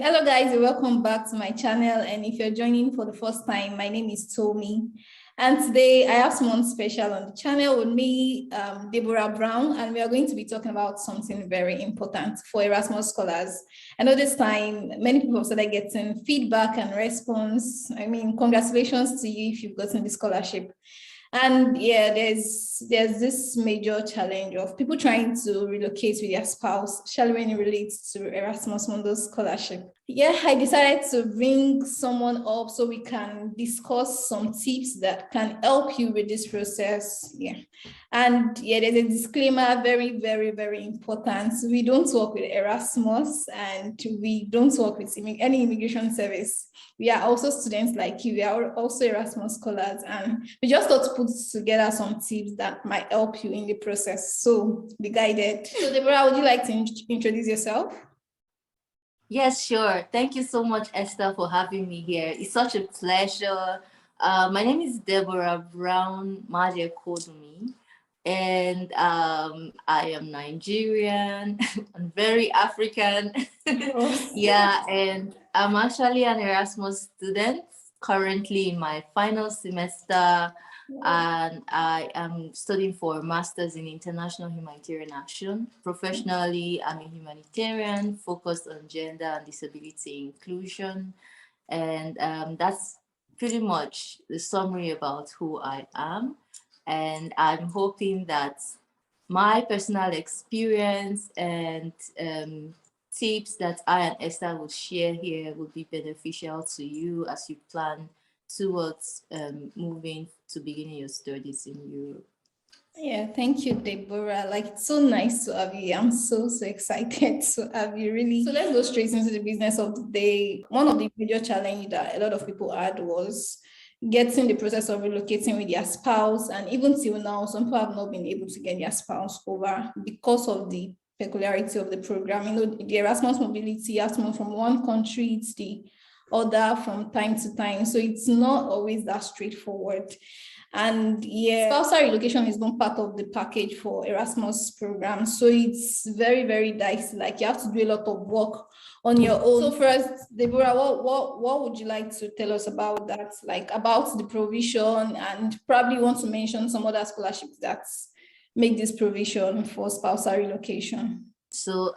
Hello guys, and welcome back to my channel. And if you're joining for the first time, my name is Tommy. And today I have someone special on the channel with me, Deborah Brown, and we are going to be talking about something very important for Erasmus scholars. I know this time many people have started getting feedback and response. I mean, congratulations to you if you've gotten the scholarship. And yeah, there's this major challenge of people trying to relocate with their spouse, especially when it relates to Erasmus Mundus Scholarship. Yeah, I decided to bring someone up so we can discuss some tips that can help you with this process. Yeah. And yeah, there's a disclaimer, very, very, very important. We don't work with Erasmus and we don't work with any immigration service. We are also students like you. We are also Erasmus scholars, and we just thought to put together some tips that might help you in the process. So be guided. So Deborah, would you like to introduce yourself? Yes, sure. Thank you so much, Esther, for having me here. It's such a pleasure. My name is Deborah Brown Maje Kodumi, and I am Nigerian and very African. Yeah, and I'm actually an Erasmus student currently in my final semester, and I am studying for a master's in international humanitarian action. Professionally, I'm a humanitarian focused on gender and disability inclusion, and that's pretty much the summary about who I am. And I'm hoping that my personal experience and tips that I and Esther will share here will be beneficial to you as you plan towards moving to beginning your studies in Europe. Yeah, thank you, Deborah. Like, it's so nice to have you. I'm so excited to have you, really. So let's go straight into the business of the day. One of the major challenges that a lot of people had was getting the process of relocating with their spouse. And even till now, some people have not been able to get their spouse over because of the peculiarity of the program. You know, the Erasmus mobility, you have to move from one country to the other from time to time. So it's not always that straightforward. And yeah, spousal relocation is not part of the package for Erasmus program. So it's very, very dicey. Like, you have to do a lot of work on your own. So first, Deborah, what would you like to tell us about that? Like, about the provision, and probably want to mention some other scholarships that make this provision for spousal relocation. So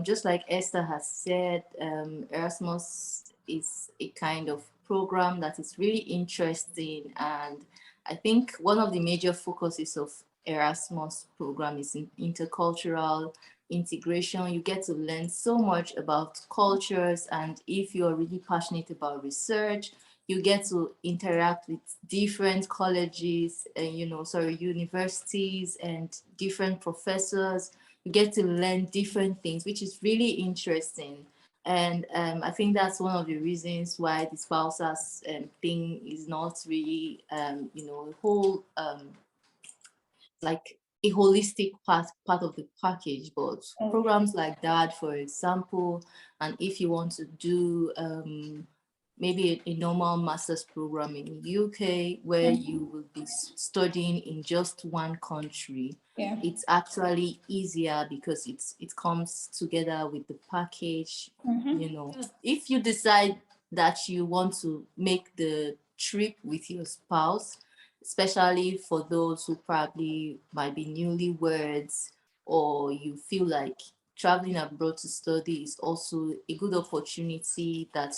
just like Esther has said, Erasmus is a kind of program that is really interesting, and I think one of the major focuses of Erasmus program is in intercultural integration. You get to learn so much about cultures, and if you're really passionate about research, you get to interact with different colleges and universities and different professors. You get to learn different things, which is really interesting. And I think that's one of the reasons why the spouses thing is not really, a whole, like a holistic part of the package. But programs like that, for example, and if you want to do maybe a normal master's program in the UK where you will be studying in just one country, it's actually easier because it comes together with the package. If you decide that you want to make the trip with your spouse, especially for those who probably might be newlyweds, or you feel like traveling abroad to study is also a good opportunity that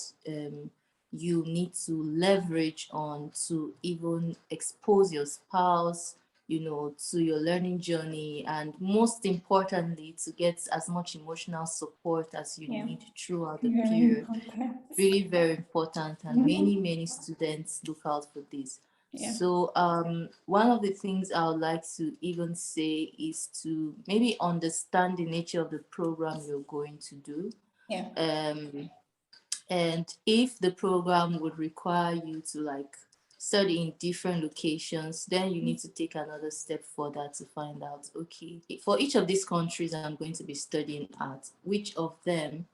you need to leverage on to even expose your spouse, to your learning journey, and most importantly, to get as much emotional support as you need throughout the period. Really very important, and many students look out for this. So one of the things I would like to even say is to maybe understand the nature of the program you're going to do. And if the program would require you to study in different locations, then you need to take another step further to find out, okay, for each of these countries I'm going to be studying at, which of them,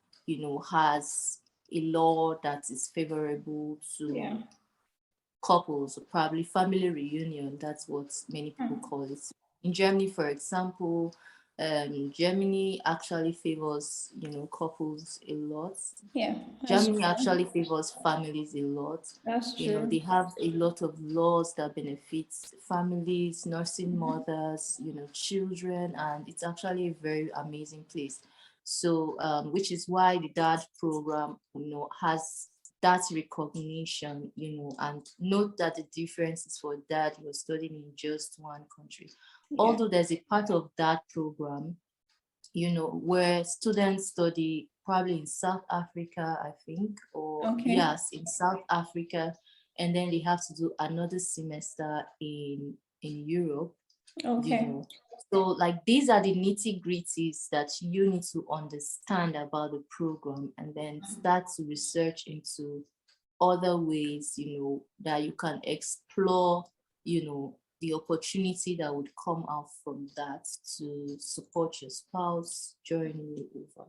has a law that is favorable to couples, or probably family reunion. That's what many people call it. In Germany, for example, Germany actually favors, couples a lot. Yeah, Germany actually favors families a lot. that's true. They have a lot of laws that benefit families, nursing mothers, children, and it's actually a very amazing place. So, which is why the DAD program, has that recognition, and note that the difference is for DAD, you're studying in just one country. Yeah. Although there's a part of that program, where students study probably in South Africa, I think, or yes, in South Africa, and then they have to do another semester in Europe. Okay. So like these are the nitty-gritties that you need to understand about the program, and then start to research into other ways, that you can explore, the opportunity that would come out from that to support your spouse journey over.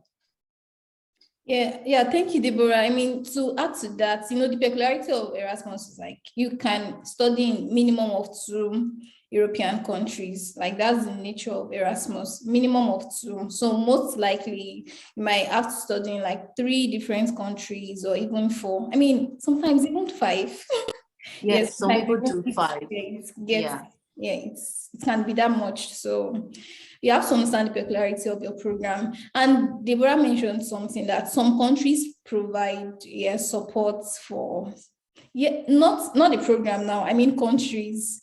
Yeah, thank you, Deborah. I mean, to add to that, the peculiarity of Erasmus is like you can study in minimum of 2 European countries. Like that's the nature of Erasmus, minimum of 2. So most likely you might have to study in like 3 different countries or even 4. I mean, sometimes even 5. Yes, some people do 5. It can be that much. So you have to understand the peculiarity of your program. And Deborah mentioned something that some countries provide support for, not the program now. I mean, countries,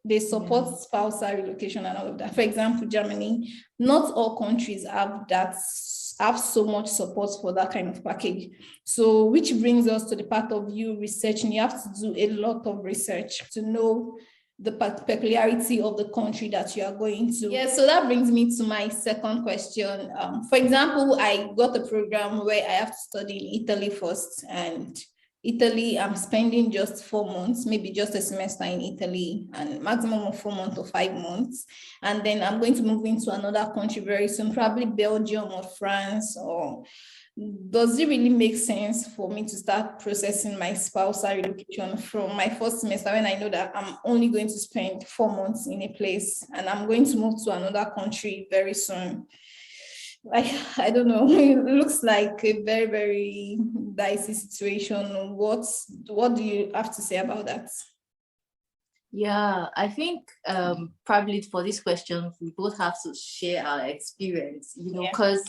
they support spousal relocation and all of that. For example, Germany, not all countries have so much support for that kind of package. So, which brings us to the part of you researching. You have to do a lot of research to know the peculiarity of the country that you are going to. Yeah, so that brings me to my second question. For example, I got a program where I have to study in Italy first, and Italy, I'm spending just 4 months, maybe just a semester in Italy, and maximum of 4 months or 5 months. And then I'm going to move into another country very soon, probably Belgium or France. Or does it really make sense for me to start processing my spousal relocation from my first semester when I know that I'm only going to spend 4 months in a place and I'm going to move to another country very soon? Like, I don't know, it looks like a very, very dicey situation. What do you have to say about that? Yeah, I think probably for this question, we both have to share our experience, because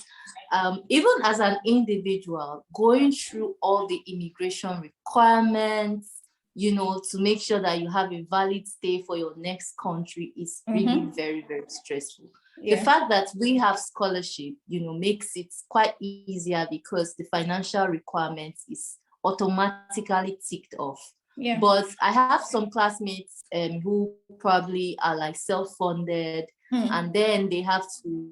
even as an individual, going through all the immigration requirements, to make sure that you have a valid stay for your next country is really very, very stressful. The fact that we have scholarship, makes it quite easier because the financial requirements is automatically ticked off. Yeah. But I have some classmates who probably are like self-funded, and then they have to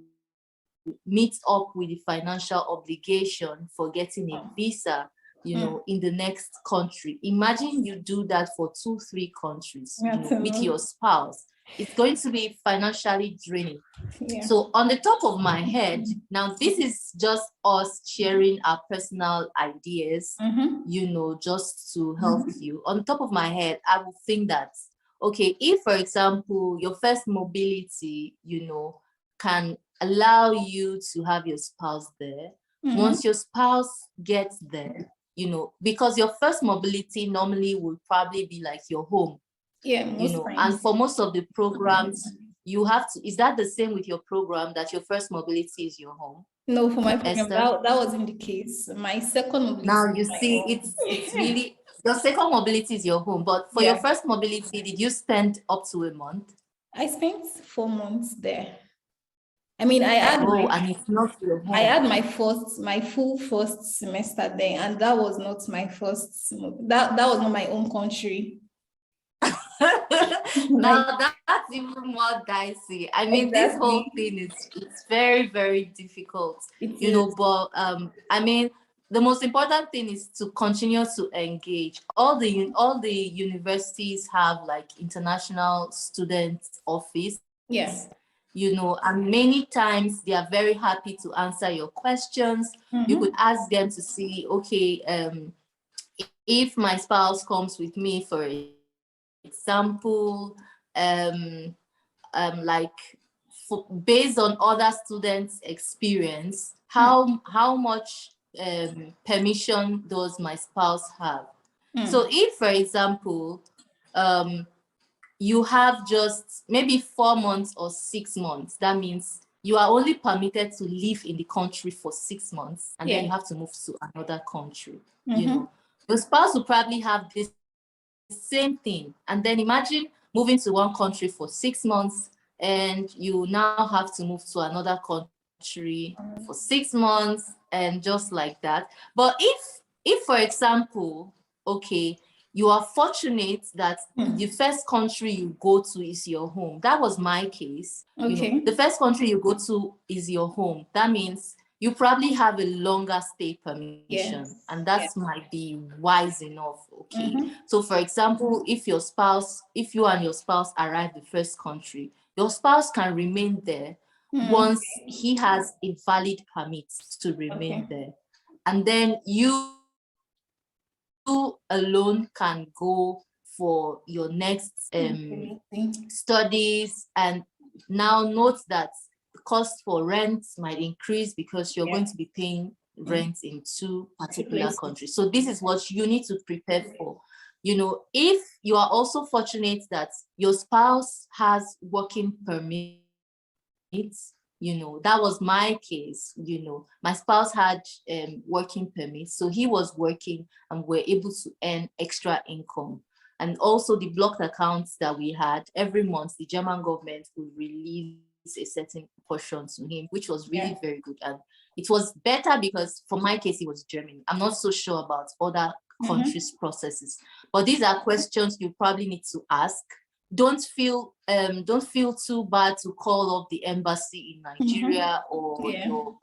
meet up with the financial obligation for getting a visa, in the next country. Imagine you do that for 2-3 countries, with your spouse. It's going to be financially draining. Yeah. So on the top of my head, now this is just us sharing our personal ideas, just to help you. On top of my head, I would think that, okay, if, for example, your first mobility, can allow you to have your spouse there, once your spouse gets there, because your first mobility normally would probably be like your home. Yeah, and for most of the programs, you have to, is that the same with your program, that your first mobility is your home? No, for my program, that wasn't the case. My second mobility. Now you see, it's really, your second mobility is your home, but for your first mobility, did you spend up to a month? I spent 4 months there. I mean, I had and it's not your home. I had my full first semester there, and that was not my first. That was not my own country. Now that's even more dicey. I mean, this whole thing it's very, very difficult. But I mean, the most important thing is to continue to engage. All the universities have like international student office. Yes. And many times they are very happy to answer your questions. You could ask them to see, okay, if my spouse comes with me, for example, like based on other students' experience, how much permission does my spouse have? So if, for example, you have just maybe 4 months or 6 months, that means you are only permitted to live in the country for 6 months, and then you have to move to another country. You know, your spouse will probably have this same thing. And then imagine moving to one country for 6 months, and you now have to move to another country for 6 months, and just like that. But if for example, okay, you are fortunate that the first country you go to is your home. That was my case. You know, the first country you go to is your home. That means you probably have a longer stay permission, and that might be wise enough. Okay. So for example, if you and your spouse arrive the first country, your spouse can remain there once he has a valid permit to remain there. And then you alone can go for your next studies. And now note that the cost for rent might increase because you're going to be paying rent in 2 particular countries. So this is what you need to prepare for. You know, if you are also fortunate that your spouse has working permits, you know, that was my case. You know, my spouse had working permits, so he was working and we're able to earn extra income. And also the blocked accounts that we had, every month the German government would release a certain portion to him, which was really very good. And it was better because for my case, it was Germany. I'm not so sure about other countries' processes, but these are questions you probably need to ask. Don't feel too bad to call up the embassy in Nigeria or your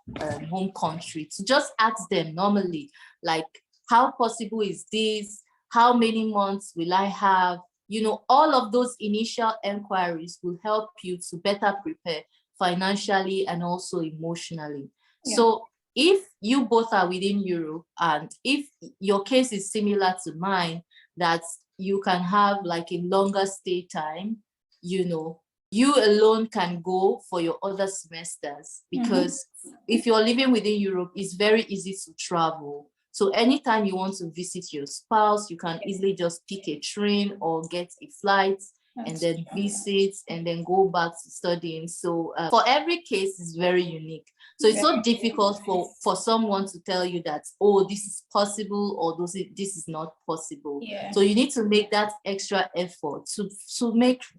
home country, to just ask them normally, like, how possible is this? How many months will I have? You know, all of those initial inquiries will help you to better prepare financially and also emotionally. So if you both are within Europe, and if your case is similar to mine, that you can have like a longer stay time, you know, you alone can go for your other semesters, because if you're living within Europe, it's very easy to travel. So anytime you want to visit your spouse, you can easily just pick a train or get a flight and then visit and then go back to studying. So for every case is very unique. So it's so difficult for someone to tell you that, oh, this is possible or this is not possible. So you need to make that extra effort to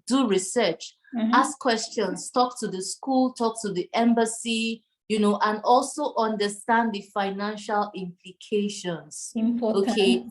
do research, ask questions, talk to the school, talk to the embassy, you know, and also understand the financial implications. Important. Okay,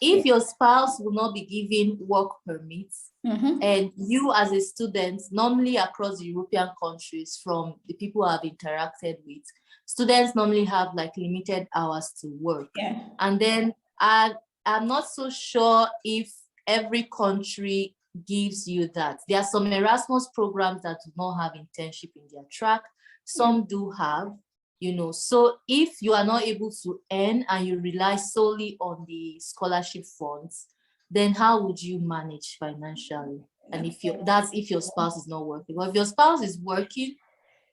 if your spouse will not be given work permits, and you as a student, normally across European countries, from the people I've interacted with, students normally have like limited hours to work. And then I'm not so sure if every country gives you that. There are some Erasmus programs that do not have internship in their track. Some do have, you know. So if you are not able to earn and you rely solely on the scholarship funds, then how would you manage financially? And if your spouse is not working. But if your spouse is working,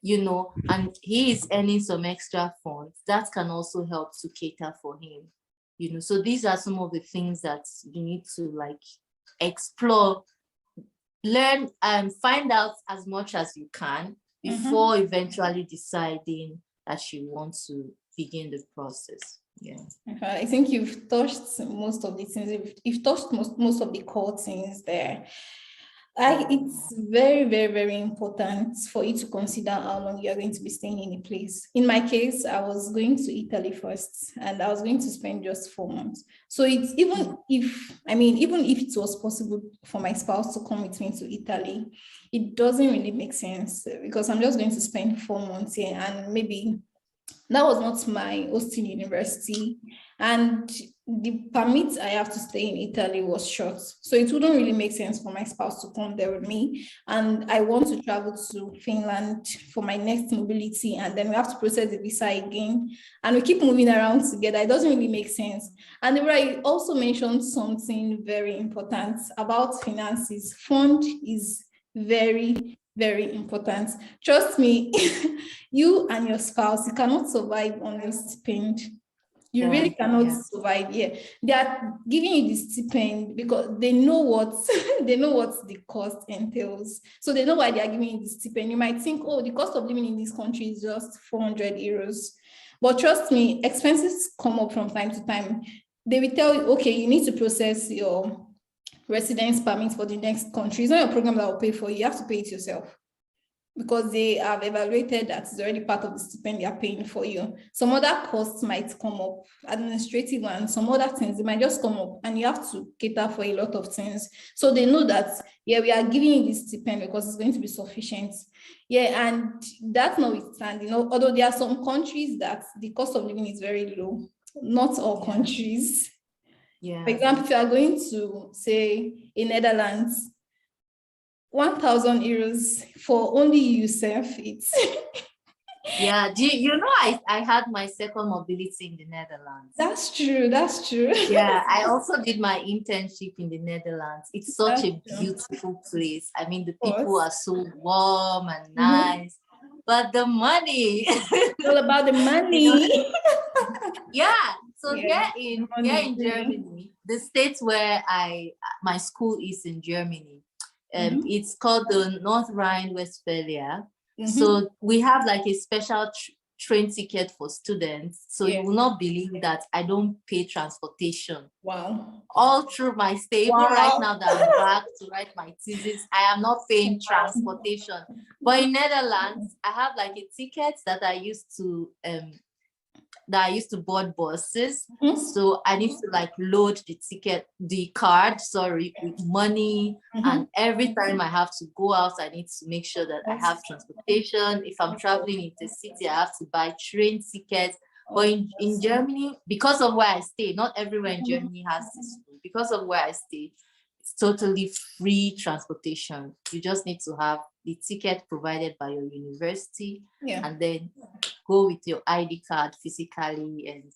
you know, and he is earning some extra funds, that can also help to cater for him, you know. So these are some of the things that you need to like explore, learn, and find out as much as you can before eventually deciding that you want to begin the process. I think you've touched most of the things. You've touched most of the core things there. It's very, very, very important for you to consider how long you're going to be staying in a place. In my case, I was going to Italy first, and I was going to spend just 4 months. So it's even if it was possible for my spouse to come with me to Italy, it doesn't really make sense, because I'm just going to spend 4 months here, and maybe that was not my hosting university, and the permit I have to stay in Italy was short. So it wouldn't really make sense for my spouse to come there with me. And I want to travel to Finland for my next mobility, and then we have to process the visa again. And we keep moving around together. It doesn't really make sense. And Deborah also mentioned something very important about finances. Fund is very, very important. Trust me, you and your spouse, you cannot survive on a stipend. You really cannot survive here. They are giving you the stipend because they know what they know what the cost entails. So they know why they are giving you the stipend. You might think, oh, the cost of living in this country is just 400 euros. But trust me, expenses come up from time to time. They will tell you, okay, you need to process your residence permit for the next country. It's not your program that will pay for you. You have to pay it yourself, because they have evaluated that it's already part of the stipend they are paying for you. Some other costs might come up, administrative and some other things, they might just come up, and you have to cater for a lot of things. So they know that, yeah, we are giving you this stipend because it's going to be sufficient. Yeah, and that's notwithstanding, although there are some countries that the cost of living is very low, not all countries. Yeah. For example, if you are going to, say, in Netherlands, 1,000 euros for only yourself, it's yeah. I had my second mobility in the Netherlands. That's true. Yeah, I also did my internship in the Netherlands. It's such a beautiful place. I mean, the people are so warm and nice, but the money. It's all about the money. Yeah. So here in Germany, the states where my school is in Germany, it's called the North Rhine-Westphalia. So we have like a special train ticket for students. So you will not believe that I don't pay transportation. Wow. All through my stay, even right now that I'm back to write my thesis, I am not paying transportation. But in Netherlands, I have like a ticket that I used to board buses. So I need to like load the card, with money. And every time I have to go out, I need to make sure that I have transportation. If I'm traveling in the city, I have to buy train tickets. But in Germany, because of where I stay, not everywhere in Germany has this. Because of where I stay, it's totally free transportation. You just need to have the ticket provided by your university, and then go with your ID card physically, and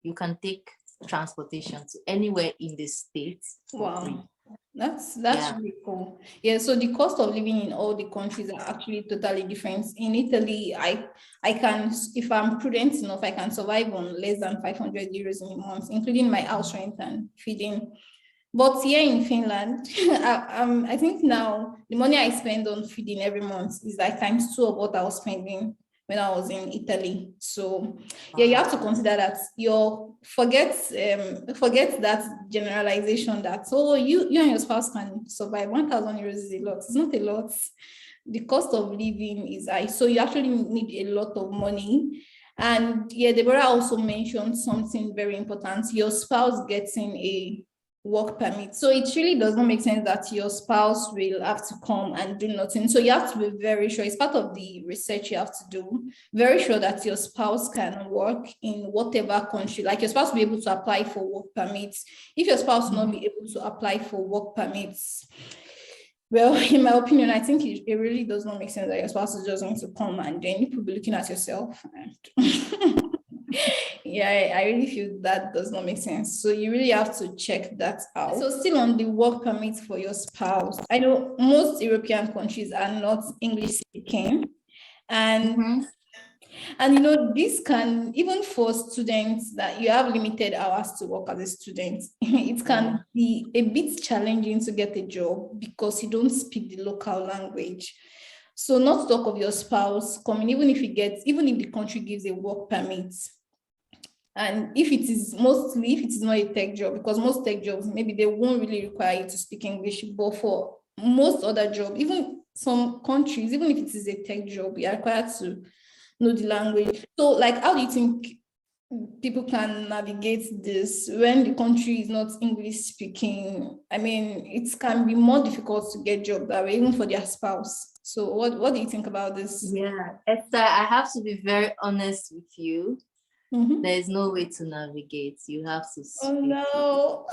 you can take transportation to anywhere in the States. Wow. That's really cool. Yeah, so the cost of living in all the countries are actually totally different. In Italy, I can, if I'm prudent enough, I can survive on less than 500 euros in a month, including my house rent and feeding. But here in Finland, I think now the money I spend on feeding every month is like times 2 of what I was spending when I was in Italy. So yeah, you have to consider that. Forget that generalization that, oh, you and your spouse can survive. 1,000 euros is a lot. It's not a lot. The cost of living is high, so you actually need a lot of money. And yeah, Deborah also mentioned something very important: your spouse getting a work permit. So it really does not make sense that your spouse will have to come and do nothing. So you have to be very sure, it's part of the research you have to do, very sure that your spouse can work in whatever country. Like your spouse will be able to apply for work permits. If your spouse will not be able to apply for work permits, well, in my opinion, I think it really does not make sense that your spouse is just going to come and then you could be looking at yourself. Yeah, I really feel that does not make sense. So you really have to check that out. So still on the work permit for your spouse, I know most European countries are not English speaking. And this can, even for students that you have limited hours to work as a student, it can be a bit challenging to get a job because you don't speak the local language. So not to talk of your spouse coming, even if the country gives a work permit. And if it is not a tech job, because most tech jobs, maybe they won't really require you to speak English, but for most other jobs, even some countries, even if it is a tech job, you are required to know the language. So like, how do you think people can navigate this when the country is not English speaking? I mean, it can be more difficult to get job that way, even for their spouse. So what do you think about this? Yeah, Esther, I have to be very honest with you. There's no way to navigate. You have to speak. Oh no.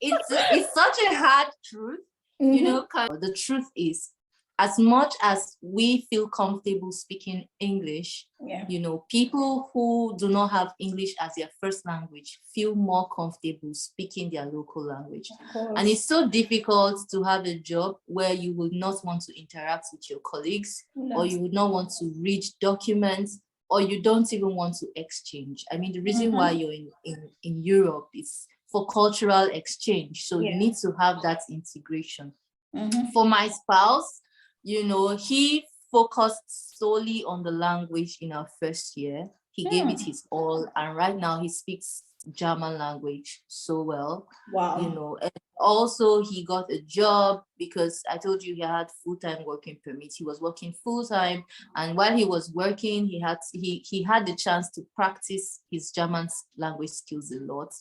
It's such a hard truth. The truth is, as much as we feel comfortable speaking English, people who do not have English as their first language feel more comfortable speaking their local language. And it's so difficult to have a job where you would not want to interact with your colleagues, or you would not want to read documents, or you don't even want to exchange. I mean, the reason why you're in Europe is for cultural exchange. So you need to have that integration. For my spouse, he focused solely on the language in our first year. He gave it his all, and right now he speaks German language so well. Wow. And also he got a job because I told you he had full-time working permit. He was working full-time, and while he was working, he had the chance to practice his German language skills a lot.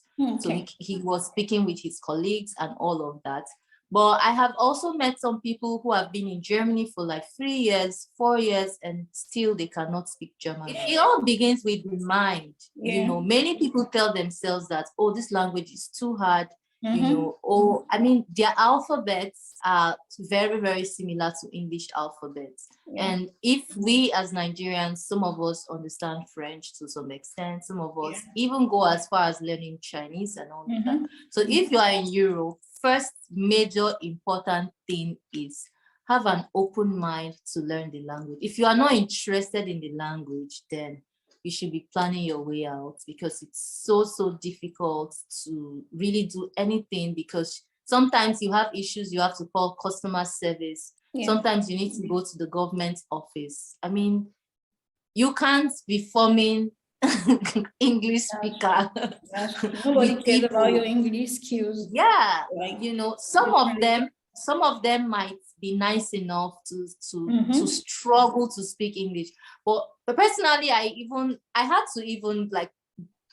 So he was speaking with his colleagues and all of that. But I have also met some people who have been in Germany for like 3 years, 4 years, and still they cannot speak German. It all begins with the mind. Many people tell themselves that, oh, this language is too hard, their alphabets are very, very similar to English alphabets. And if we as Nigerians, some of us understand French to some extent, some of us even go as far as learning Chinese and all of that. So if you are in Europe, first major important thing is have an open mind to learn the language. If you are not interested in the language, then you should be planning your way out, because it's so difficult to really do anything, because sometimes you have issues, you have to call customer service. Sometimes you need to go to the government office. I mean, you can't be forming English speaker. Nobody cares about your English skills. Some of them might be nice enough to struggle to speak English. But personally, I had to even like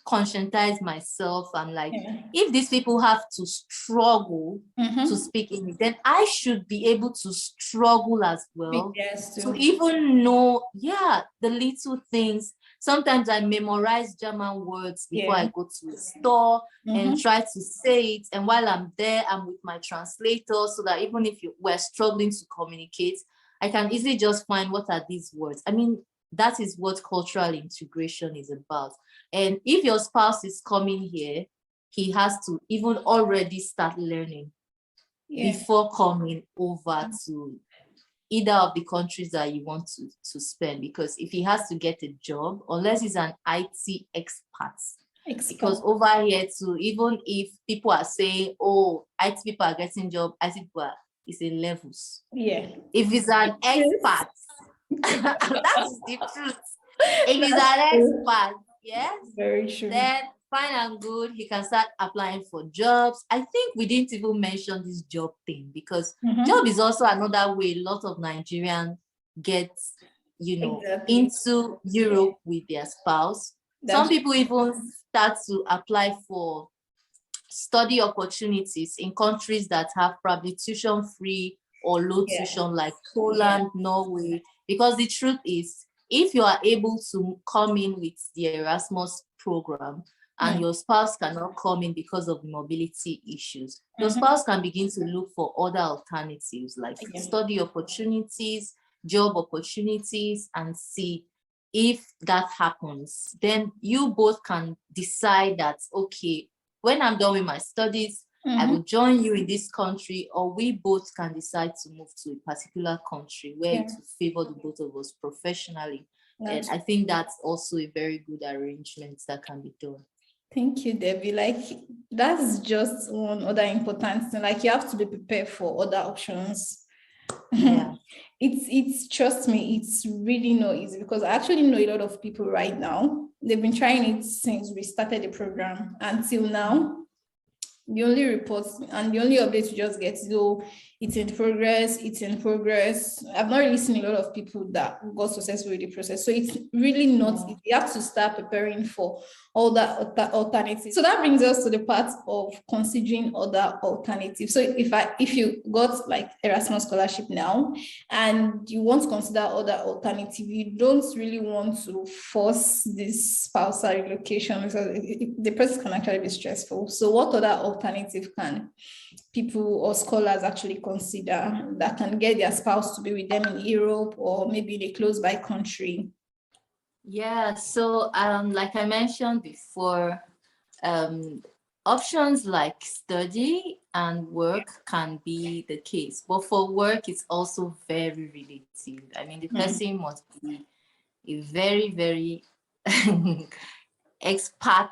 conscientize myself. I'm like, if these people have to struggle to speak English, then I should be able to struggle as well to even know the little things. Sometimes I memorize German words before I go to a store and try to say it. And while I'm there, I'm with my translator, so that even if we're struggling to communicate, I can easily just find what are these words. I mean, that is what cultural integration is about. And if your spouse is coming here, he has to even already start learning before coming over to either of the countries that you want to spend. Because if he has to get a job, unless he's an IT expert, because over here too, even if people are saying, oh, IT people are getting job, IT people is in levels. If he's an expert, that's the truth. If he's an expert, very true, then fine and good, he can start applying for jobs. I think we didn't even mention this job thing, because job is also another way a lot of Nigerians get, into Europe with their spouse. Some people even start to apply for study opportunities in countries that have probably tuition-free or low tuition, like Poland, Norway. Because the truth is, if you are able to come in with the Erasmus program, and your spouse cannot come in because of mobility issues, your spouse can begin to look for other alternatives, like study opportunities, job opportunities, and see if that happens. Then you both can decide that, okay, when I'm done with my studies, I will join you in this country, or we both can decide to move to a particular country where it will favor the both of us professionally. And I think that's also a very good arrangement that can be done. Thank you, Debbie. Like, that's just one other important thing. Like, you have to be prepared for other options. It's trust me, it's really not easy, because I actually know a lot of people right now. They've been trying it since we started the program until now. The only reports and the only updates we just get is, oh, it's in progress. I've not really seen a lot of people that got successful with the process. So it's really not easy. You have to start preparing for all that alternatives. So that brings us to the part of considering other alternatives. So if you got like Erasmus scholarship now and you want to consider other alternative, you don't really want to force this spousal relocation, because the process can actually be stressful. So what other alternative can people or scholars actually consider that can get their spouse to be with them in Europe or maybe in a close by country? Yeah, so like I mentioned before, options like study and work can be the case, but for work, it's also very relative. I mean, the person must be a very, very expert.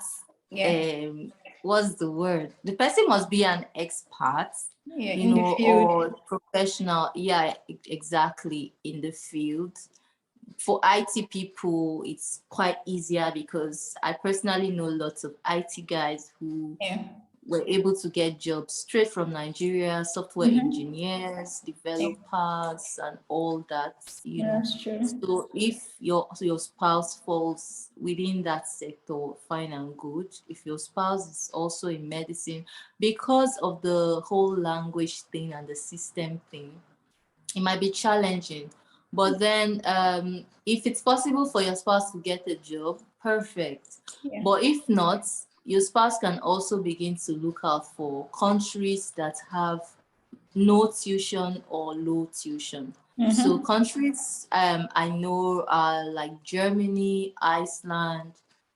What's the word? The person must be an expert, in the field, or professional. Yeah, exactly, in the field. For IT people, it's quite easier because I personally know lots of IT guys who were able to get jobs straight from Nigeria, software engineers, developers, and all that. That's true. So if your spouse falls within that sector, fine and good. If your spouse is also in medicine, because of the whole language thing and the system thing, it might be challenging. But then if it's possible for your spouse to get a job, perfect. But if not, your spouse can also begin to look out for countries that have no tuition or low tuition. So countries I know are like Germany, Iceland,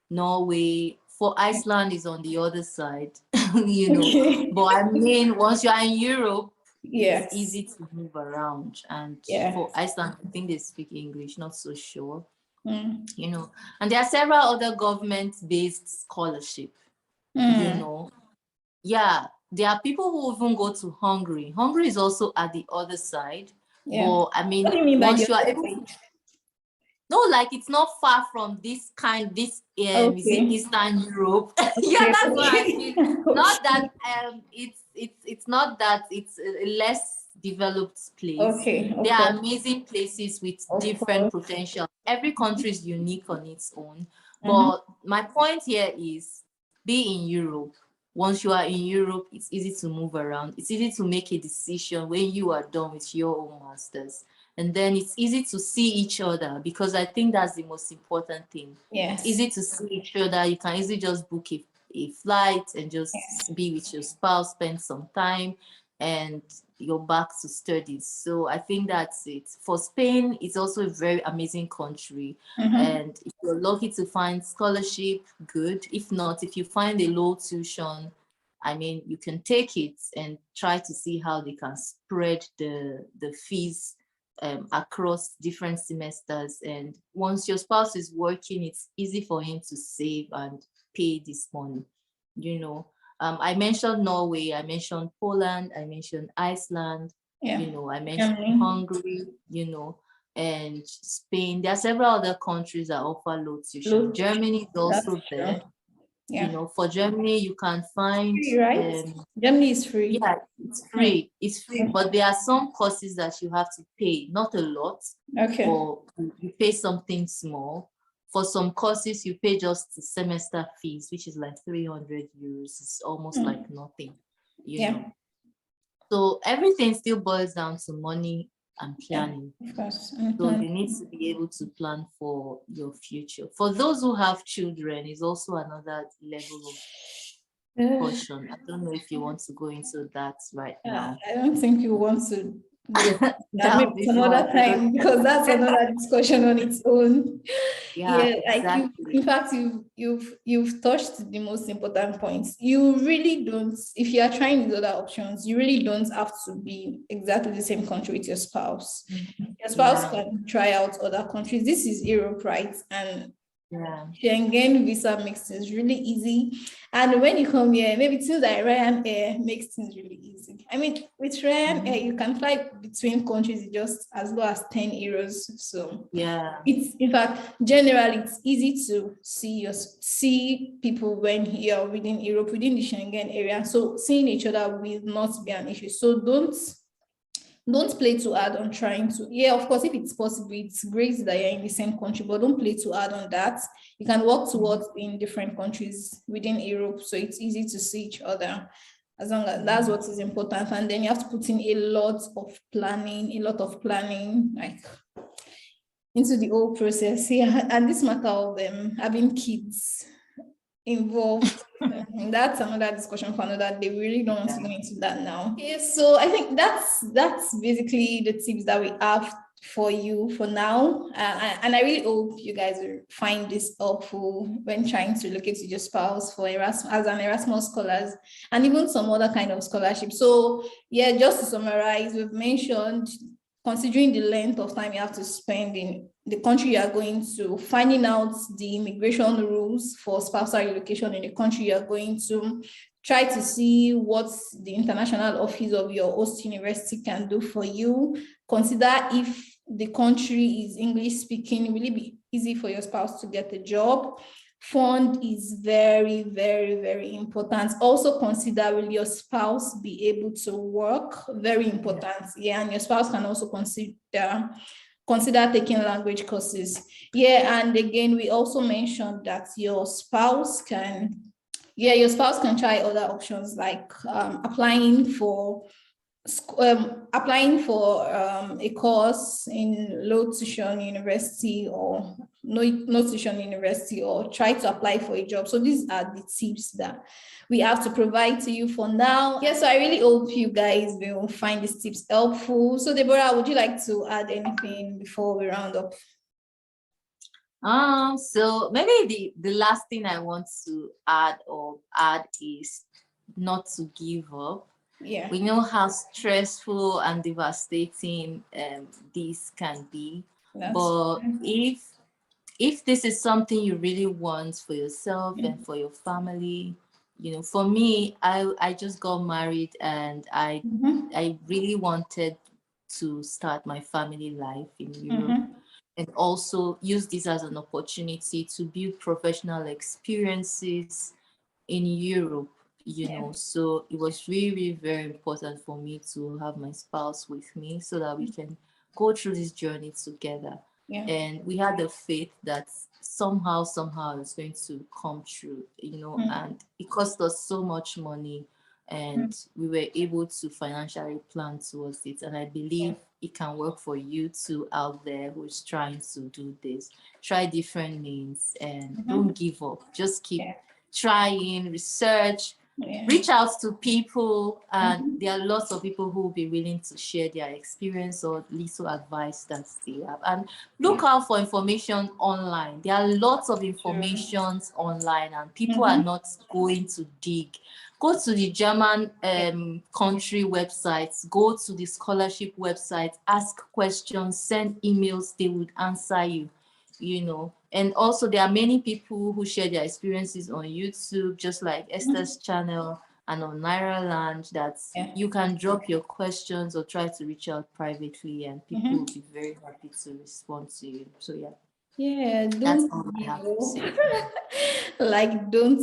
Norway. For Iceland is on the other side, But I mean, once you're in Europe, it's easy to move around. And for Iceland, I think they speak English, not so sure. And there are several other government-based scholarships, Yeah, there are people who even go to Hungary. Hungary is also at the other side. But I mean, what do you mean by once you are able to, no, like it's not far from this is it Eastern Europe? That's what I mean. Not that it's not that it's a less developed place. There are amazing places with different potential. Every country is unique on its own. But my point here is, be in Europe. Once you are in Europe, it's easy to move around. It's easy to make a decision when you are done with your own masters. And then it's easy to see each other, because I think that's the most important thing. It's easy to see each other. You can easily just book a flight and just be with your spouse, spend some time, and you're back to studies. So I think that's it. For Spain, it's also a very amazing country. And if you're lucky to find scholarship, good. If not, if you find a low tuition, I mean, you can take it and try to see how they can spread the fees across different semesters. And once your spouse is working, it's easy for him to save and pay this money. I mentioned Norway, I mentioned Poland, I mentioned Iceland, I mentioned Hungary, and Spain. There are several other countries that offer low tuition. Germany is also there. For Germany, you can find free, right? Germany is free. Yeah, it's free. It's free, but there are some courses that you have to pay, not a lot. Or you pay something small. For some courses, you pay just the semester fees, which is like 300 euros. It's almost like nothing, So everything still boils down to money and planning. Of course. So you need to be able to plan for your future. For those who have children, is also another level of caution. I don't know if you want to go into that right now. I don't think you want to maybe some other time, because that's another discussion on its own. Exactly. In fact, you've touched the most important points. You really don't, if you are trying these other options, you really don't have to be exactly the same country with your spouse. Your spouse can try out other countries. This is Europe, right? And Schengen visa makes things really easy. And when you come here, maybe things like Ryanair makes things really easy. I mean, with Ryanair, you can fly between countries just as low as 10 euros. So it's, in fact, generally, it's easy to see people when you're within Europe, within the Schengen area. So seeing each other will not be an issue. So don't play too hard on trying to, of course, if it's possible, it's great that you're in the same country, but don't play too hard on that. You can work towards in different countries within Europe, so it's easy to see each other, as long as that's what is important. And then you have to put in a lot of planning, like into the whole process. And this matter of having kids involved, That's another discussion for another day. We really don't want to go into that now. Okay, so I think that's basically the tips that we have for you for now. And I really hope you guys will find this helpful when trying to relocate with your spouse for Erasmus, as an Erasmus scholars, and even some other kind of scholarship. So yeah, just to summarize, we've mentioned considering the length of time you have to spend in the country you are going to, finding out the immigration rules for spousal relocation in the country you are going to, try to see what the international office of your host university can do for you. Consider if the country is English speaking, will it be easy for your spouse to get a job? Fund is very, very, very important. Also consider, will your spouse be able to work? Very important. Yeah, and your spouse can also consider taking language courses. Yeah, and again, we also mentioned that your spouse can try other options like applying for a course in low tuition university or no tuition university, or try to apply for a job. So these are the tips that we have to provide to you for now. Yeah, so I really hope you guys will find these tips helpful. So Deborah, would you like to add anything before we round up? So maybe the last thing I want to add is not to give up. Yeah. We know how stressful and devastating this can be. But if this is something you really want for yourself and for your family, for me, I just got married, and I really wanted to start my family life in Europe, and also use this as an opportunity to build professional experiences in Europe. So it was really very important for me to have my spouse with me so that we can go through this journey together. And we had the faith that somehow it's going to come true, and it cost us so much money, and we were able to financially plan towards it. And I believe it can work for you too out there who's trying to do this. Try different means and don't give up. Just keep trying, research, reach out to people, and there are lots of people who will be willing to share their experience or little advice that they have. And look out for information online. There are lots of informations online, and people are not going to dig. Go to the German country websites, go to the scholarship website, ask questions, send emails, they would answer you. And also there are many people who share their experiences on YouTube, just like Esther's channel, and on Nairaland, that you can drop your questions or try to reach out privately, and people will be very happy to respond to you. So don't give up. Like don't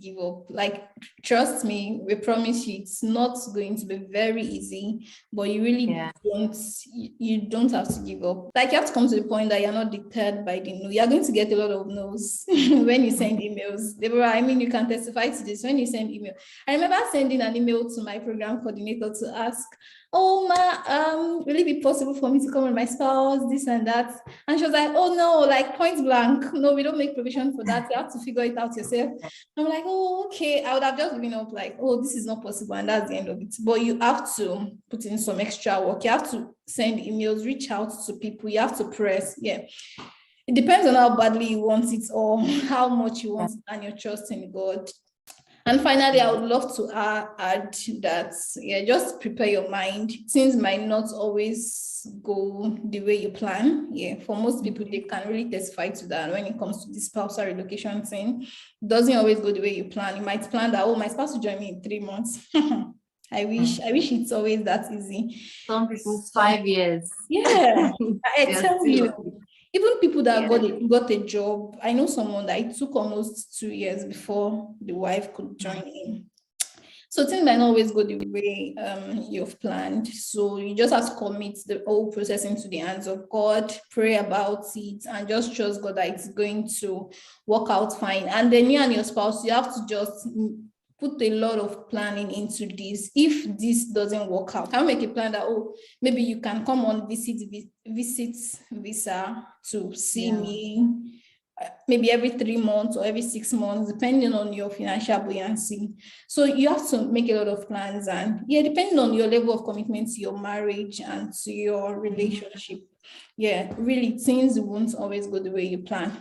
give up. Like, trust me, we promise you it's not going to be very easy, but you really don't have to give up. Like, you have to come to the point that you're not deterred by the no. You're going to get a lot of no's when you send emails. Deborah, I mean, you can testify to this. When you send email, I remember sending an email to my program coordinator to ask, oh ma, will it be possible for me to come with my spouse, this and that? And she was like, oh no, like point blank, no, we don't make provision for that. You have to figure it out yourself. I'm like, oh, okay. I would have just given up, like, oh, this is not possible, and that's the end of it. But you have to put in some extra work. You have to send emails, reach out to people. You have to press. It depends on how badly you want it or how much you want it, and your trust in God. And finally, I would love to add that, just prepare your mind. Things might not always go the way you plan. For most people, they can really testify to that when it comes to this spousal relocation thing. It doesn't always go the way you plan. You might plan that, oh, my spouse will join me in 3 months. I wish it's always that easy. Some people 5 years. I tell you. Even people that got a job, I know someone that it took almost 2 years before the wife could join in. So things might not always go the way you've planned. So you just have to commit the whole process into the hands of God, pray about it, and just trust God that it's going to work out fine. And then you and your spouse, you have to just put a lot of planning into this. If this doesn't work out, can we make a plan that, oh, maybe you can come on visit visa to see me maybe every 3 months or every 6 months, depending on your financial buoyancy. So you have to make a lot of plans, and yeah, depending on your level of commitment to your marriage and to your relationship, yeah, really things won't always go the way you plan.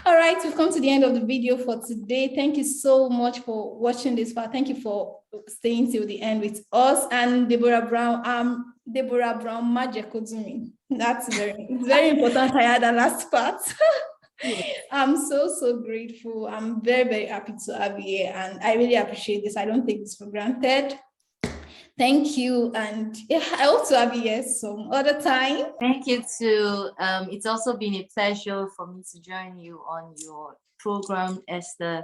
All right, we've come to the end of the video for today. Thank you so much for watching this part. Thank you for staying till the end with us. And Deborah Brown, Majekodumi. That's very important. I had the last part. I'm so grateful. I'm very happy to have you here, and I really appreciate this. I don't take this for granted. Thank you, and yeah, I hope to have you here some other time. Thank you too. It's also been a pleasure for me to join you on your program, Esther.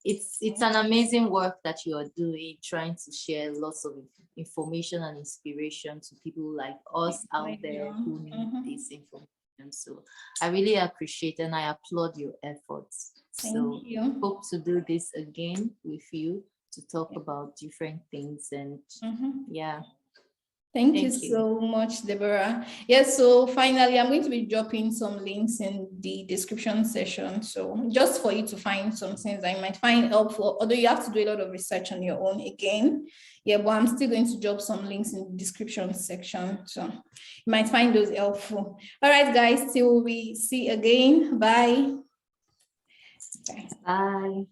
It's an amazing work that you are doing, trying to share lots of information and inspiration to people like us out there who need this information. So I really appreciate and I applaud your efforts. Thank you. Hope to do this again with you to talk about different things, and yeah. Thank you so much, Deborah. Yes, so finally, I'm going to be dropping some links in the description section. So just for you to find some things that you might find helpful, although you have to do a lot of research on your own again. Yeah, but I'm still going to drop some links in the description section. So you might find those helpful. All right, guys, till we see again. Bye. Bye.